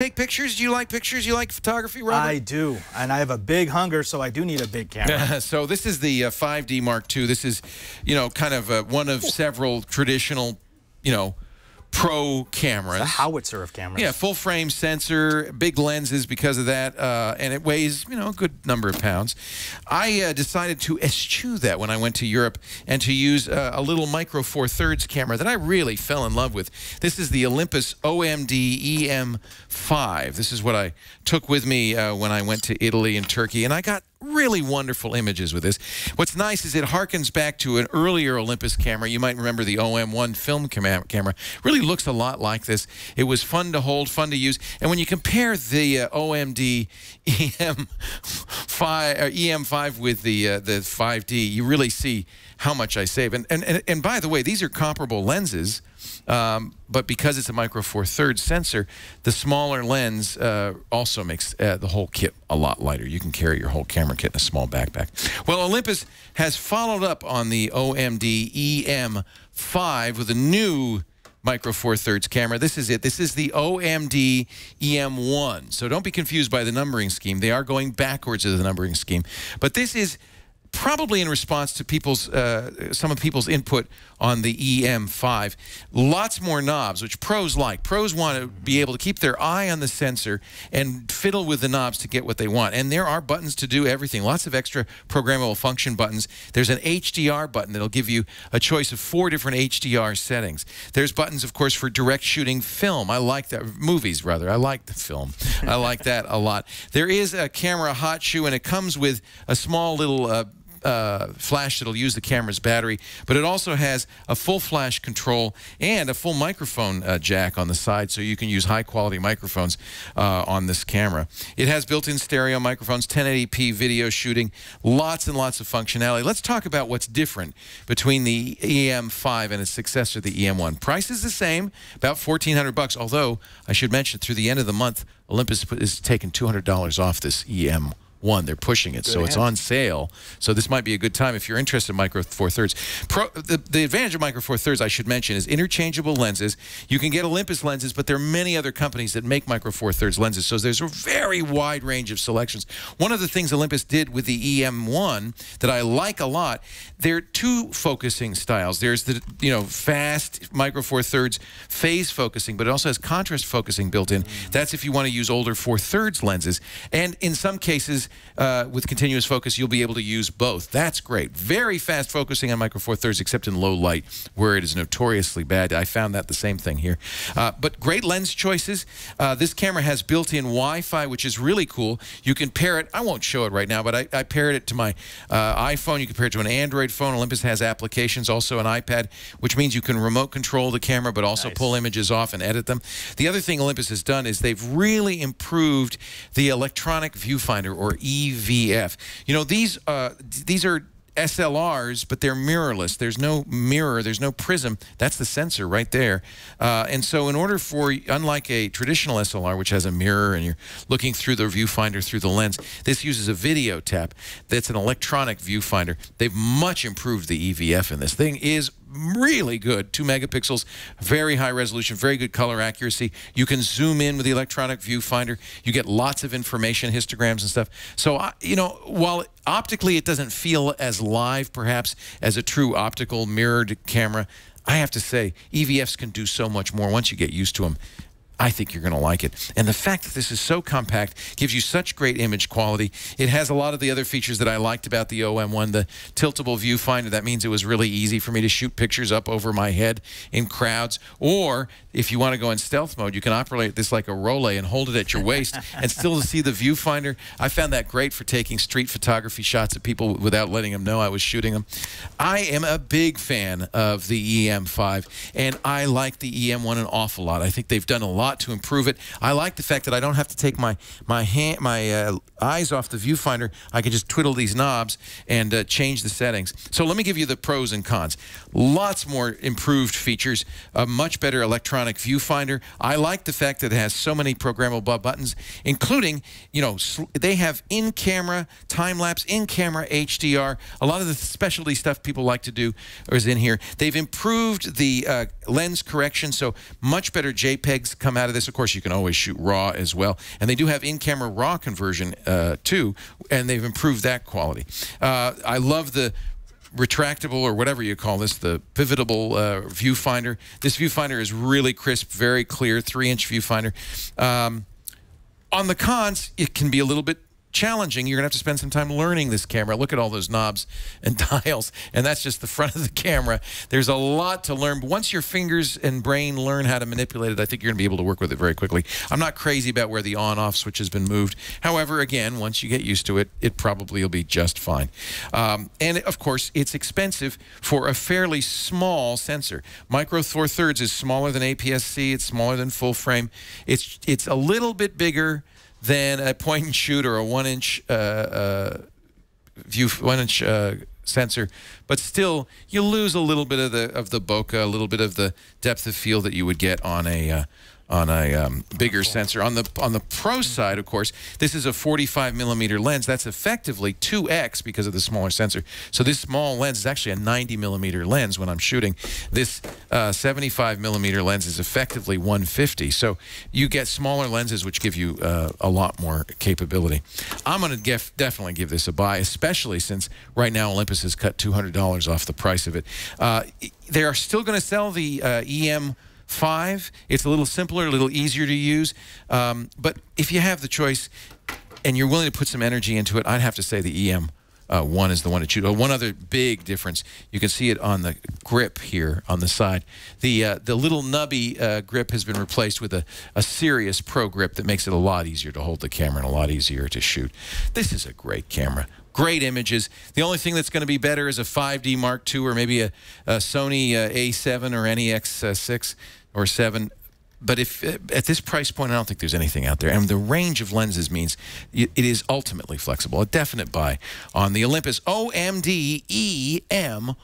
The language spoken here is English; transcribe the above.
Take pictures? Do you like pictures? You like photography, Robert? I do, and I have a big hunger, so I do need a big camera. So this is the 5D Mark II. This is, kind of one of several traditional, pro cameras. It's a howitzer of cameras. Yeah, full frame sensor, big lenses because of that, and it weighs, a good number of pounds. I decided to eschew that when I went to Europe and to use a little Micro Four Thirds camera that I really fell in love with. This is the Olympus OMD EM5. This is what I took with me when I went to Italy and Turkey, and I got really wonderful images with this. What's nice is it harkens back to an earlier Olympus camera. You might remember the OM1 film camera. Really looks a lot like this. It was fun to hold, fun to use. And when you compare the OMD EM5 with the 5D, you really see how much I save. And by the way, these are comparable lenses, but because it's a Micro Four Thirds sensor, the smaller lens also makes the whole kit a lot lighter. You can carry your whole camera kit in a small backpack. Well, Olympus has followed up on the OMD EM5 with a new Micro Four Thirds camera. This is it. This is the OMD EM1. So don't be confused by the numbering scheme. They are going backwards of the numbering scheme. But this is probably in response to some of people's input on the EM5. Lots more knobs, which pros like. Pros want to be able to keep their eye on the sensor and fiddle with the knobs to get what they want. And there are buttons to do everything. Lots of extra programmable function buttons. There's an HDR button that'll give you a choice of 4 different HDR settings. There's buttons, of course, for direct shooting film. I like that. Movies, rather. I like the film. I like that a lot. There is a camera hot shoe, and it comes with a small little flash that'll use the camera's battery, but it also has a full flash control and a full microphone jack on the side, so you can use high-quality microphones on this camera. It has built-in stereo microphones, 1080p video shooting, lots and lots of functionality. Let's talk about what's different between the EM5 and its successor, the EM1. Price is the same, about $1,400, although I should mention through the end of the month, Olympus is taking $200 off this EM1. They're pushing it, so it's on sale. So this might be a good time if you're interested in Micro Four Thirds. The advantage of Micro Four Thirds, I should mention, is interchangeable lenses. You can get Olympus lenses, but there are many other companies that make Micro Four Thirds lenses, so there's a very wide range of selections. One of the things Olympus did with the EM1 that I like a lot, there are two focusing styles. There's the fast Micro Four Thirds phase focusing, but it also has contrast focusing built in. That's if you want to use older Four Thirds lenses. And in some cases, with continuous focus, you'll be able to use both. That's great. Very fast focusing on Micro Four Thirds, except in low light, where it is notoriously bad. I found that the same thing here. But great lens choices. This camera has built-in Wi-Fi, which is really cool. You can pair it. I won't show it right now, but I paired it to my iPhone. You can pair it to an Android phone. Olympus has applications, also an iPad, which means you can remote control the camera, but also pull images off and edit them. The other thing Olympus has done is they've really improved the electronic viewfinder, or EVF. These are SLRs, but they're mirrorless. There's no mirror, there's no prism. That's the sensor right there. And so in order for, unlike a traditional SLR, which has a mirror and you're looking through the viewfinder through the lens, this uses a video tap. That's an electronic viewfinder. They've much improved the EVF in this. Thing is really good. 2 megapixels, very high resolution, very good color accuracy. You can zoom in with the electronic viewfinder. You get lots of information, histograms and stuff. So, while optically it doesn't feel as live, perhaps, as a true optical mirrored camera, I have to say, EVFs can do so much more once you get used to them. I think you're going to like it. And the fact that this is so compact gives you such great image quality. It has a lot of the other features that I liked about the OM1, the tiltable viewfinder. That means it was really easy for me to shoot pictures up over my head in crowds. Or if you want to go in stealth mode, you can operate this like a Rolei and hold it at your waist and still see the viewfinder. I found that great for taking street photography shots of people without letting them know I was shooting them. I am a big fan of the EM5, and I like the EM1 an awful lot. I think they've done a lot to improve it. I like the fact that I don't have to take my eyes off the viewfinder. I can just twiddle these knobs and change the settings. So let me give you the pros and cons. Lots more improved features, a much better electronic viewfinder. I like the fact that it has so many programmable buttons, including, they have in-camera, time-lapse, in-camera HDR. A lot of the specialty stuff people like to do is in here. They've improved the lens correction, so much better JPEGs come out of this. Of course, you can always shoot RAW as well. And they do have in-camera RAW conversion, too, and they've improved that quality. I love the retractable, or whatever you call this, the pivotable viewfinder. This viewfinder is really crisp, very clear, 3-inch viewfinder. On the cons, it can be a little bit challenging. You're going to have to spend some time learning this camera. Look at all those knobs and dials, and that's just the front of the camera. There's a lot to learn, but once your fingers and brain learn how to manipulate it, I think you're going to be able to work with it very quickly. I'm not crazy about where the on-off switch has been moved. However, again, once you get used to it, it probably will be just fine. And, of course, it's expensive for a fairly small sensor. Micro Four Thirds is smaller than APS-C. It's smaller than full frame. It's a little bit bigger than a point and shoot or a 1-inch sensor, but still you lose a little bit of the bokeh, a little bit of the depth of field that you would get on a bigger sensor. On the pro side, of course, this is a 45mm lens. That's effectively 2x because of the smaller sensor. So this small lens is actually a 90mm lens when I'm shooting. This 75mm lens is effectively 150. So you get smaller lenses, which give you a lot more capability. I'm going to definitely give this a buy, especially since right now Olympus has cut $200 off the price of it. They are still going to sell the EM5. It's a little simpler, a little easier to use. But if you have the choice and you're willing to put some energy into it, I'd have to say the EM1 is the one to choose. One other big difference, you can see it on the grip here on the side. The little nubby grip has been replaced with a serious pro grip that makes it a lot easier to hold the camera and a lot easier to shoot. This is a great camera. Great images. The only thing that's going to be better is a 5D Mark II or maybe a Sony A7 or NEX6 or 7. But if at this price point, I don't think there's anything out there. And the range of lenses means it is ultimately flexible. A definite buy on the Olympus OMD EM1.